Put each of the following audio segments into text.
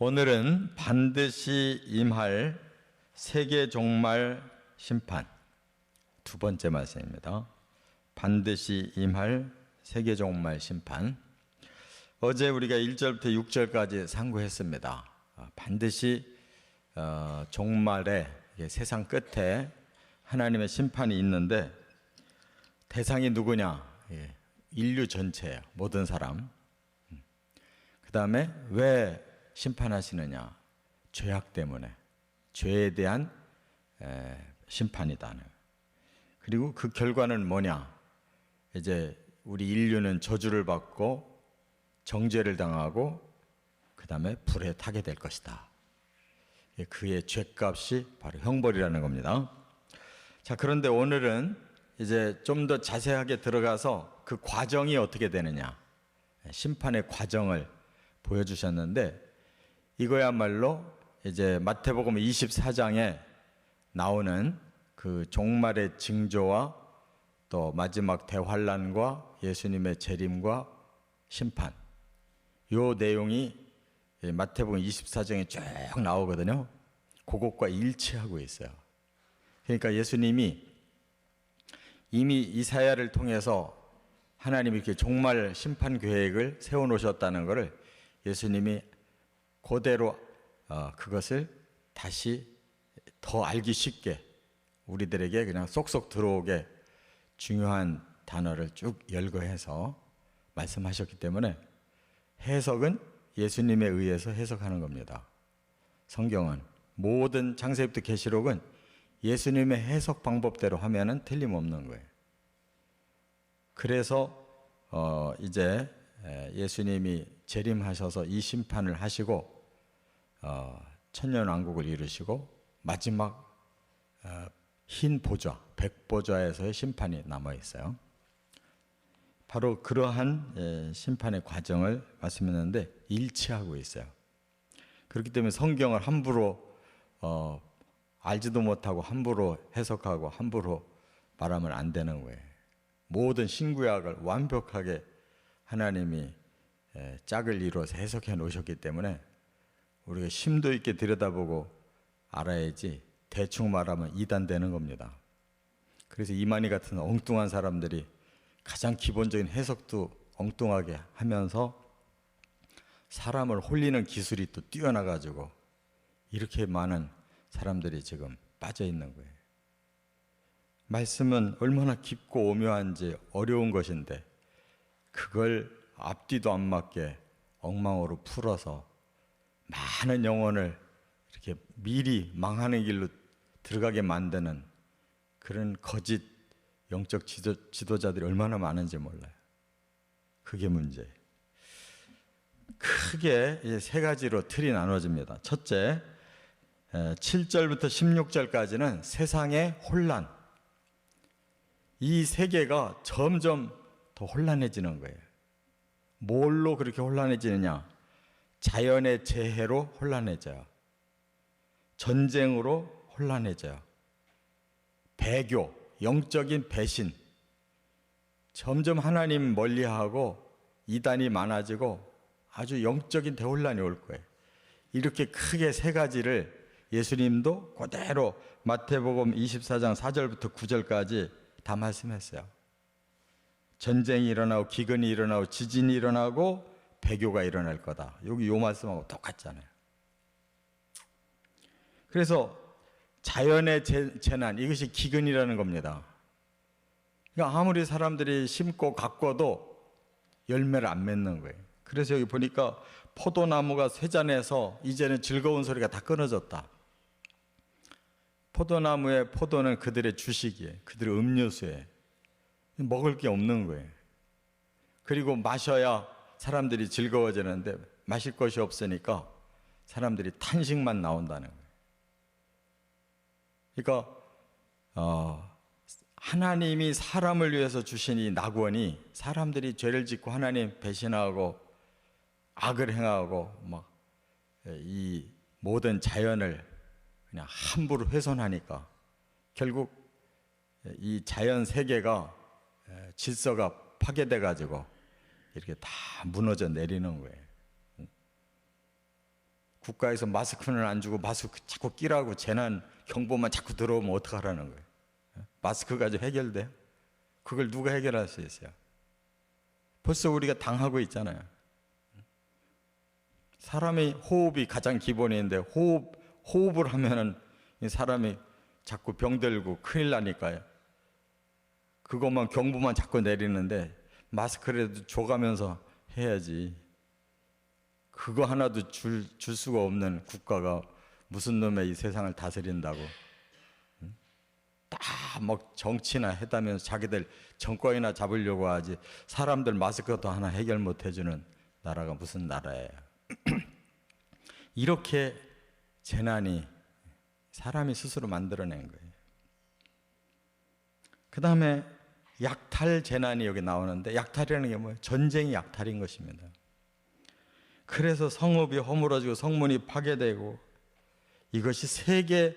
오늘은 반드시 임할 세계 종말 심판 두 번째 말씀입니다. 반드시 임할 세계 종말 심판. 어제 우리가 1절부터 6절까지 상고했습니다. 반드시 종말에 세상 끝에 하나님의 심판이 있는데 대상이 누구냐? 인류 전체예요. 모든 사람. 그 다음에 왜 심판하시느냐? 죄악 때문에. 죄에 대한 심판이다. 그리고 그 결과는 뭐냐? 이제 우리 인류는 저주를 받고 정죄를 당하고 그 다음에 불에 타게 될 것이다. 그의 죄값이 바로 형벌이라는 겁니다. 자, 그런데 오늘은 이제 좀 더 자세하게 들어가서 그 과정이 어떻게 되느냐, 심판의 과정을 보여주셨는데, 이거야말로 이제 마태복음 24장에 나오는 그 종말의 징조와 또 마지막 대환란과 예수님의 재림과 심판, 요 내용이 마태복음 24장에 쭉 나오거든요. 그것과 일치하고 있어요. 그러니까 예수님이 이미 이사야를 통해서 하나님이 이렇게 종말 심판 계획을 세워놓으셨다는 것을 예수님이 그대로 그것을 다시 더 알기 쉽게 우리들에게 그냥 쏙쏙 들어오게 중요한 단어를 쭉 열거해서 말씀하셨기 때문에 해석은 예수님에 의해서 해석하는 겁니다. 성경은 모든 창세기부터 계시록은 예수님의 해석 방법대로 하면은 틀림없는 거예요. 그래서 이제 예수님이 재림하셔서 이 심판을 하시고 천년왕국을 이루시고 마지막 흰 보좌, 백보좌에서의 심판이 남아있어요. 바로 그러한 심판의 과정을 말씀했는데 일치하고 있어요. 그렇기 때문에 성경을 함부로 알지도 못하고 함부로 해석하고 함부로 말하면 안 되는 거예요. 모든 신구약을 완벽하게 하나님이 짝을 이루어서 해석해 놓으셨기 때문에 우리가 심도 있게 들여다보고 알아야지 대충 말하면 이단되는 겁니다. 그래서 이만희 같은 엉뚱한 사람들이 가장 기본적인 해석도 엉뚱하게 하면서 사람을 홀리는 기술이 또 뛰어나가지고 이렇게 많은 사람들이 지금 빠져 있는 거예요. 말씀은 얼마나 깊고 오묘한지 어려운 것인데 그걸 앞뒤도 안 맞게 엉망으로 풀어서 많은 영혼을 이렇게 미리 망하는 길로 들어가게 만드는 그런 거짓 영적 지도자들이 얼마나 많은지 몰라요. 그게 문제예요. 크게 세 가지로 틀이 나눠집니다. 첫째, 7절부터 16절까지는 세상의 혼란. 이 세계가 점점 더 혼란해지는 거예요. 뭘로 그렇게 혼란해지느냐? 자연의 재해로 혼란해져요. 전쟁으로 혼란해져요. 배교, 영적인 배신. 점점 하나님 멀리하고 이단이 많아지고 아주 영적인 대혼란이 올 거예요. 이렇게 크게 세 가지를 예수님도 그대로 마태복음 24장 4절부터 9절까지 다 말씀했어요. 전쟁이 일어나고 기근이 일어나고 지진이 일어나고 배교가 일어날 거다. 여기 요 말씀하고 똑같잖아요. 그래서 자연의 재난, 이것이 기근이라는 겁니다. 그러니까 아무리 사람들이 심고 가꿔도 열매를 안 맺는 거예요. 그래서 여기 보니까 포도나무가 쇠잔해서 이제는 즐거운 소리가 다 끊어졌다. 포도나무의 포도는 그들의 주식이에요. 그들의 음료수예요. 먹을 게 없는 거예요. 그리고 마셔야 사람들이 즐거워지는데 마실 것이 없으니까 사람들이 탄식만 나온다는 거예요. 그러니까 하나님이 사람을 위해서 주신 이 낙원이 사람들이 죄를 짓고 하나님 배신하고 악을 행하고 막 이 모든 자연을 그냥 함부로 훼손하니까 결국 이 자연 세계가 질서가 파괴돼 가지고 이렇게 다 무너져 내리는 거예요. 국가에서 마스크는 안 주고 마스크 자꾸 끼라고 재난 경보만 자꾸 들어오면 어떡하라는 거예요? 마스크 가지고 해결돼요? 그걸 누가 해결할 수 있어요? 벌써 우리가 당하고 있잖아요. 사람의 호흡이 가장 기본인데 호흡을 하면은 사람이 자꾸 병들고 큰일 나니까요. 그것만 경보만 자꾸 내리는데 마스크라도 줘가면서 해야지. 그거 하나도 줄 수가 없는 국가가 무슨 놈의 이 세상을 다스린다고. 다 막 정치나 해다면서 자기들 정권이나 잡으려고 하지, 사람들 마스크도 하나 해결 못 해주는 나라가 무슨 나라예요. 이렇게 재난이 사람이 스스로 만들어낸 거예요. 그 다음에 약탈 재난이 여기 나오는데, 약탈이라는 게 뭐예요? 전쟁이 약탈인 것입니다. 그래서 성읍이 허물어지고 성문이 파괴되고 이것이 세계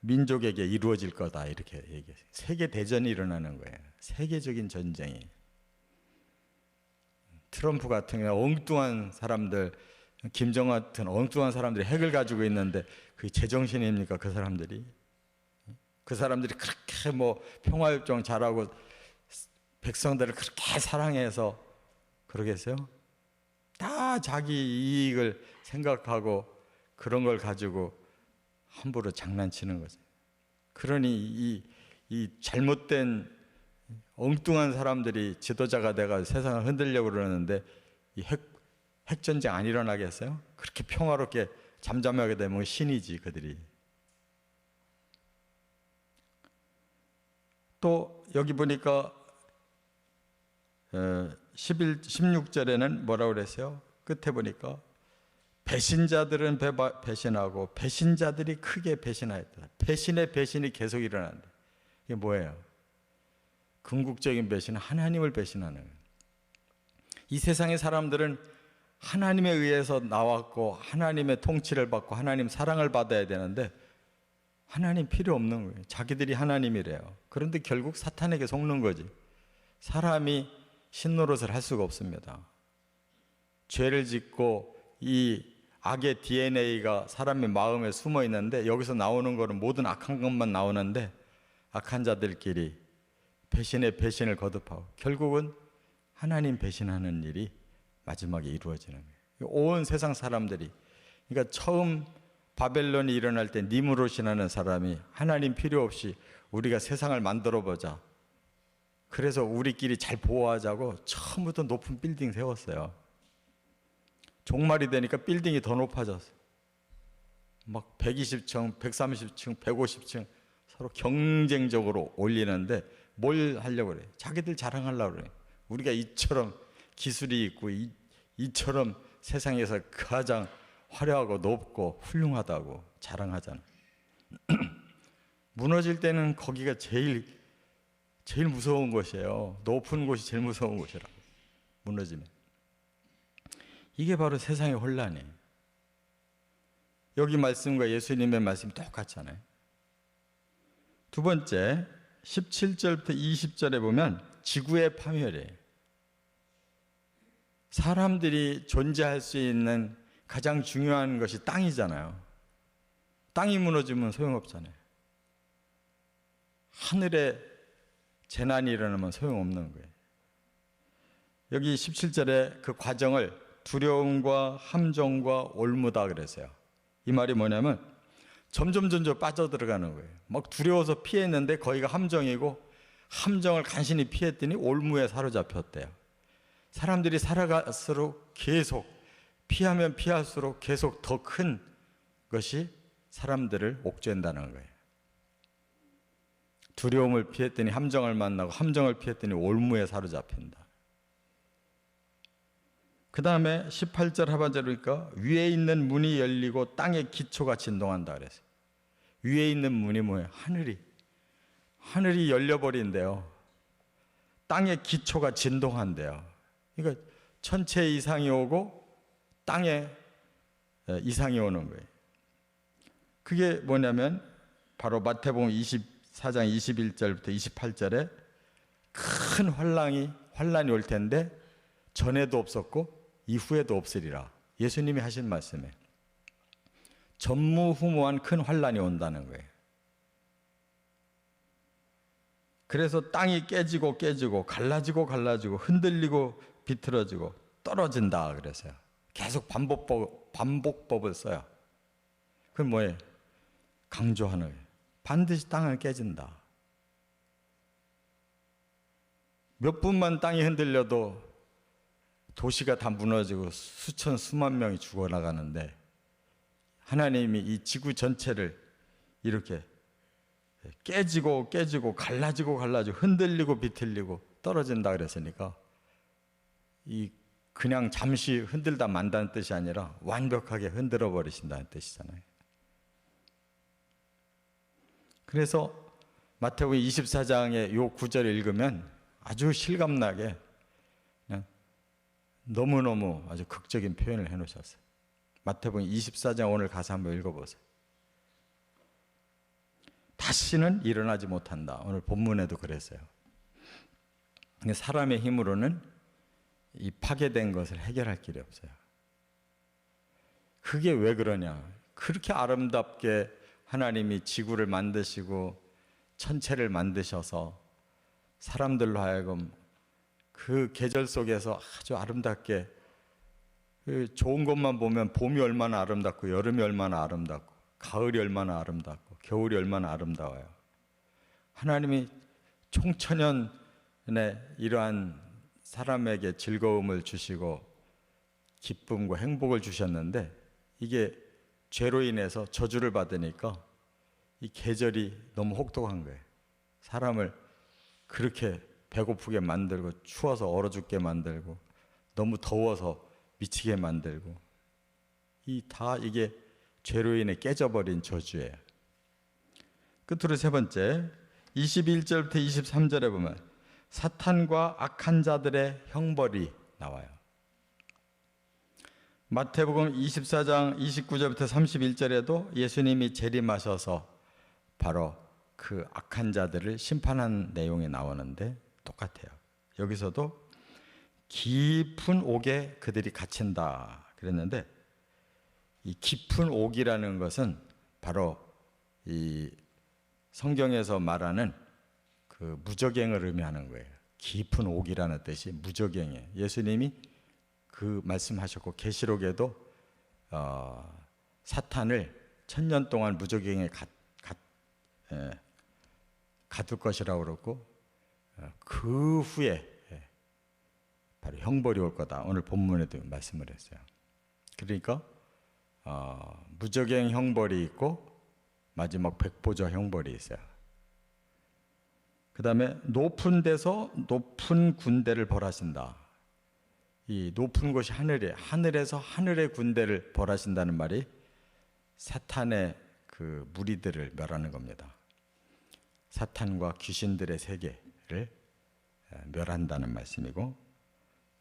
민족에게 이루어질 거다, 이렇게 얘기해요. 세계 대전이 일어나는 거예요. 세계적인 전쟁이. 트럼프 같은 경우 엉뚱한 사람들, 김정은 같은 엉뚱한 사람들이 핵을 가지고 있는데 그게 제정신입니까? 그 사람들이 그렇게 뭐 평화협정 잘하고 백성들을 그렇게 사랑해서 그러겠어요? 다 자기 이익을 생각하고 그런 걸 가지고 함부로 장난치는 거죠. 그러니 이 잘못된 엉뚱한 사람들이 지도자가 돼가지고 세상을 흔들려고 그러는데 이 핵전쟁 안 일어나겠어요? 그렇게 평화롭게 잠잠하게 되면 신이지 그들이. 또 여기 보니까 16절에는 뭐라고 그랬어요? 끝에 보니까 배신자들은 배신하고 배신자들이 크게 배신하였다. 배신의 배신이 계속 일어난다. 이게 뭐예요? 궁극적인 배신은 하나님을 배신하는 거예요. 이 세상의 사람들은 하나님에 의해서 나왔고 하나님의 통치를 받고 하나님 사랑을 받아야 되는데 하나님 필요 없는 거예요. 자기들이 하나님이래요. 그런데 결국 사탄에게 속는 거지. 사람이 신노릇을 할 수가 없습니다. 죄를 짓고 이 악의 DNA가 사람의 마음에 숨어 있는데 여기서 나오는 거는 모든 악한 것만 나오는데 악한 자들끼리 배신의 배신을 거듭하고 결국은 하나님 배신하는 일이 마지막에 이루어지는 거예요. 온 세상 사람들이, 그러니까 처음 바벨론이 일어날 때 니므롯이라는 사람이 하나님 필요 없이 우리가 세상을 만들어 보자, 그래서 우리끼리 잘 보호하자고 처음부터 높은 빌딩 세웠어요. 종말이 되니까 빌딩이 더 높아졌어요. 막 120층, 130층, 150층 서로 경쟁적으로 올리는데 뭘 하려고 그래요? 자기들 자랑하려고 그래요. 우리가 이처럼 기술이 있고 이처럼 세상에서 가장 화려하고 높고 훌륭하다고 자랑하잖아요. 무너질 때는 거기가 제일 무서운 곳이에요. 높은 곳이 제일 무서운 곳이라고. 무너지면. 이게 바로 세상의 혼란이에요. 여기 말씀과 예수님의 말씀이 똑같잖아요. 두 번째, 17절부터 20절에 보면 지구의 파멸이에요. 사람들이 존재할 수 있는 가장 중요한 것이 땅이잖아요. 땅이 무너지면 소용없잖아요. 하늘에 재난이 일어나면 소용없는 거예요. 여기 17절에 그 과정을 두려움과 함정과 올무다 그랬어요. 이 말이 뭐냐면 점점 빠져들어가는 거예요. 막 두려워서 피했는데 거기가 함정이고 함정을 간신히 피했더니 올무에 사로잡혔대요. 사람들이 살아갈수록 계속 피하면 피할수록 계속 더 큰 것이 사람들을 옥죄한다는 거예요. 두려움을 피했더니 함정을 만나고 함정을 피했더니 올무에 사로잡힌다. 그 다음에 18절 하반절에 보니까 위에 있는 문이 열리고 땅의 기초가 진동한다 그랬어요. 위에 있는 문이 뭐예요? 하늘이 열려버린대요. 땅의 기초가 진동한대요. 그러니까 천체 이상이 오고 땅에 이상이 오는 거예요. 그게 뭐냐면 바로 마태복음 24장 21절부터 28절에 큰 환란이 올 텐데 전에도 없었고 이후에도 없으리라. 예수님이 하신 말씀에 전무후무한 큰 환란이 온다는 거예요. 그래서 땅이 깨지고 갈라지고 흔들리고 비틀어지고 떨어진다 그래서요. 계속 반복법을 써요. 그건 뭐예요? 강조하는 거예요. 반드시 땅은 깨진다. 몇 분만 땅이 흔들려도 도시가 다 무너지고 수천 수만 명이 죽어나가는데 하나님이 이 지구 전체를 이렇게 깨지고 갈라지고 흔들리고 비틀리고 떨어진다 그랬으니까 이 그냥 잠시 흔들다 만다는 뜻이 아니라 완벽하게 흔들어 버리신다는 뜻이잖아요. 그래서 마태복음 24장의 요 구절을 읽으면 아주 실감나게 그냥 너무너무 아주 극적인 표현을 해놓으셨어요. 마태복음 24장 오늘 가서 한번 읽어보세요. 다시는 일어나지 못한다. 오늘 본문에도 그랬어요. 사람의 힘으로는 이 파괴된 것을 해결할 길이 없어요. 그게 왜 그러냐? 그렇게 아름답게 하나님이 지구를 만드시고 천체를 만드셔서 사람들로 하여금 그 계절 속에서 아주 아름답게 좋은 것만 보면 봄이 얼마나 아름답고 여름이 얼마나 아름답고 가을이 얼마나 아름답고 겨울이 얼마나 아름다워요. 하나님이 총천연의 이러한 사람에게 즐거움을 주시고 기쁨과 행복을 주셨는데 이게 죄로 인해서 저주를 받으니까 이 계절이 너무 혹독한 거예요. 사람을 그렇게 배고프게 만들고 추워서 얼어 죽게 만들고 너무 더워서 미치게 만들고 이게 죄로 인해 깨져버린 저주예요. 끝으로 세 번째 21절부터 23절에 보면 사탄과 악한 자들의 형벌이 나와요. 마태복음 24장 29절부터 31절에도 예수님이 재림하셔서 바로 그 악한 자들을 심판한 내용이 나오는데 똑같아요. 여기서도 깊은 옥에 그들이 갇힌다 그랬는데 이 깊은 옥이라는 것은 바로 이 성경에서 말하는 그 무저갱을 의미하는 거예요. 깊은 옥이라는 뜻이 무저갱이에요. 예수님이 그 말씀하셨고 계시록에도 사탄을 1000년 동안 무저갱에 가둘 것이라고 그랬고 그 후에 바로 형벌이 올 거다. 오늘 본문에도 말씀을 했어요. 그러니까 무저갱 형벌이 있고 마지막 백보자 형벌이 있어요. 그 다음에 높은 데서 높은 군대를 벌하신다. 이 높은 곳이 하늘에서 하늘의 군대를 벌하신다는 말이 사탄의 그 무리들을 멸하는 겁니다. 사탄과 귀신들의 세계를 멸한다는 말씀이고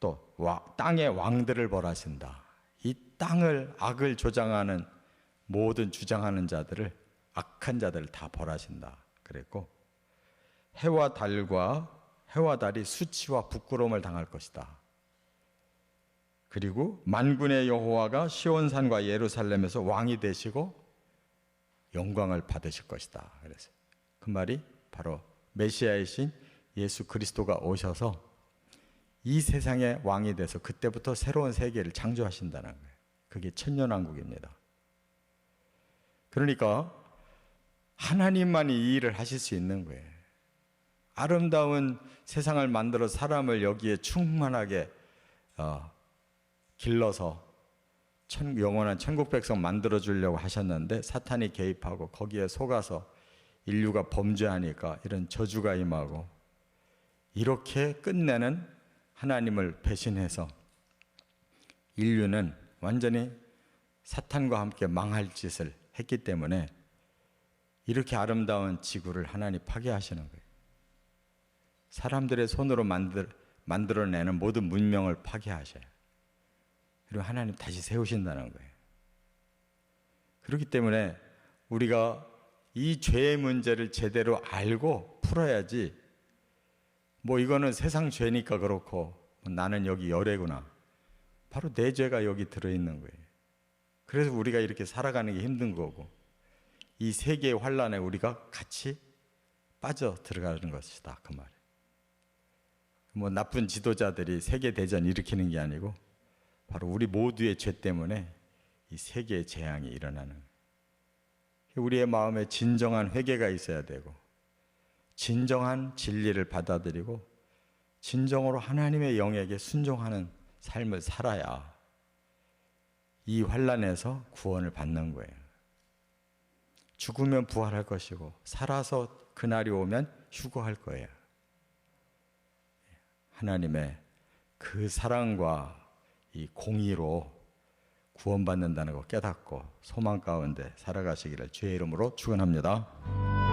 또 땅의 왕들을 벌하신다. 이 땅을 악을 조장하는 모든 주장하는 자들을 악한 자들을 다 벌하신다 그랬고 해와 달이 수치와 부끄러움을 당할 것이다. 그리고 만군의 여호와가 시온산과 예루살렘에서 왕이 되시고 영광을 받으실 것이다. 그랬어요. 그 말이 바로 메시아이신 예수 그리스도가 오셔서 이 세상의 왕이 돼서 그때부터 새로운 세계를 창조하신다는 거예요. 그게 천년왕국입니다. 그러니까 하나님만이 이 일을 하실 수 있는 거예요. 아름다운 세상을 만들어 사람을 여기에 충만하게 길러서 영원한 천국 백성 만들어 주려고 하셨는데 사탄이 개입하고 거기에 속아서 인류가 범죄하니까 이런 저주가 임하고 이렇게 끝내는 하나님을 배신해서 인류는 완전히 사탄과 함께 망할 짓을 했기 때문에 이렇게 아름다운 지구를 하나님 파괴하시는 거예요. 사람들의 손으로 만들어내는 모든 문명을 파괴하셔요. 그리고 하나님 다시 세우신다는 거예요. 그렇기 때문에 우리가 이 죄의 문제를 제대로 알고 풀어야지 뭐 이거는 세상 죄니까 그렇고 나는 여기 열애구나. 바로 내 죄가 여기 들어있는 거예요. 그래서 우리가 이렇게 살아가는 게 힘든 거고, 이 세계의 환란에 우리가 같이 빠져 들어가는 것이다, 그 말이에요. 뭐 나쁜 지도자들이 세계 대전 일으키는 게 아니고 바로 우리 모두의 죄 때문에 이 세계의 재앙이 일어나는 거예요. 우리의 마음에 진정한 회개가 있어야 되고, 진정한 진리를 받아들이고, 진정으로 하나님의 영에게 순종하는 삶을 살아야 이 환란에서 구원을 받는 거예요. 죽으면 부활할 것이고, 살아서 그날이 오면 휴거할 거예요. 하나님의 그 사랑과 이 공의로 구원받는다는 거 깨닫고 소망 가운데 살아가시기를 주의 이름으로 축원합니다.